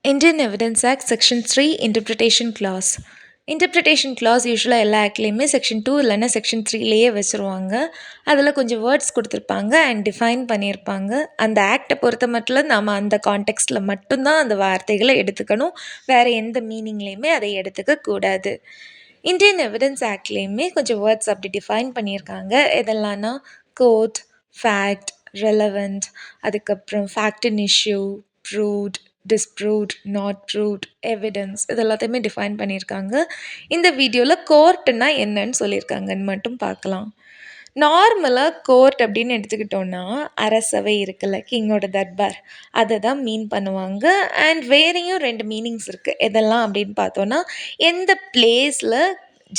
Indian Evidence Act Section 3 Interpretation Clause. Interpretation clause யூஸ்வலாக எல்லா ஆக்ட்லேயுமே section 2 இல்லைன்னா செக்ஷன் 3லேயே வச்சுருவாங்க. அதில் கொஞ்சம் வேர்ட்ஸ் கொடுத்துருப்பாங்க அண்ட் டிஃபைன் பண்ணியிருப்பாங்க. அந்த ஆக்டை பொறுத்த மட்டும் நாம் அந்த கான்டெக்ஸ்டில் மட்டும்தான் அந்த வார்த்தைகளை எடுத்துக்கணும். வேறு எந்த மீனிங்லேயுமே அதை எடுத்துக்க கூடாது. இந்தியன் எவிடன்ஸ் ஆக்ட்லேயுமே கொஞ்சம் வேர்ட்ஸ் அப்படி டிஃபைன் பண்ணியிருக்காங்க. எதெல்லாம்னா கோர்ட், ஃபேக்ட், ரெலவெண்ட், அதுக்கப்புறம் fact in issue, proved, disproved, not proved, evidence, இது எல்லாத்தையுமே டிஃபைன் பண்ணியிருக்காங்க. இந்த வீடியோவில் கோர்ட்டுன்னா என்னன்னு சொல்லியிருக்காங்கன்னு மட்டும் பார்க்கலாம். நார்மலாக கோர்ட் அப்படின்னு எடுத்துக்கிட்டோன்னா அரசவை இருக்குல்ல, கிங்கோட தர்பார், அதை தான் மீன் பண்ணுவாங்க. அண்ட் வேறையும் 2 மீனிங்ஸ் இருக்குது. எதெல்லாம் அப்படின்னு பார்த்தோன்னா, எந்த பிளேஸில்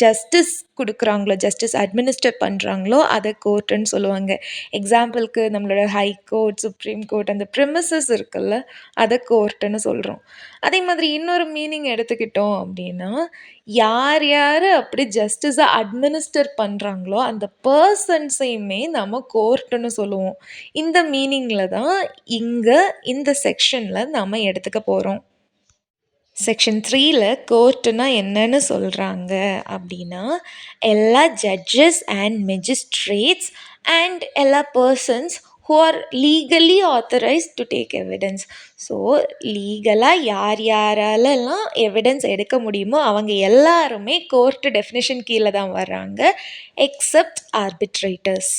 ஜஸ்டிஸ் கொடுக்குறாங்களோ, ஜஸ்டிஸ் அட்மினிஸ்டர் பண்ணுறாங்களோ அதை கோர்ட்டுன்னு சொல்லுவாங்க. எக்ஸாம்பிளுக்கு நம்மளோட ஹை கோர்ட், சுப்ரீம் கோர்ட், அந்த ப்ரிமிசஸ் இருக்குல்ல, அதை கோர்ட்டுன்னு சொல்கிறோம். அதே மாதிரி இன்னொரு மீனிங் எடுத்துக்கிட்டோம் அப்படின்னா, யார் யார் அப்படி ஜஸ்டிஸை அட்மினிஸ்டர் பண்ணுறாங்களோ அந்த பர்சன்ஸையுமே நம்ம கோர்ட்டுன்னு சொல்லுவோம். இந்த மீனிங்கில் தான் இங்கே இந்த செக்ஷனில் நாம் எடுத்துக்க போகிறோம். செக்ஷன் 3ல் கோர்ட்டுனா என்னன்னு சொல்கிறாங்க அப்படின்னா, எல்லா ஜட்ஜஸ் அண்ட் மெஜிஸ்ட்ரேட்ஸ் அண்ட் எல்லா persons who are legally authorized to take evidence. So லீகலாக யார் யாராலெல்லாம் எவிடன்ஸ் எடுக்க முடியுமோ அவங்க எல்லாருமே கோர்ட்டு டெஃபினிஷன் கீழே தான் வர்றாங்க, எக்ஸப்ட் ஆர்பிட்ரேட்டர்ஸ்.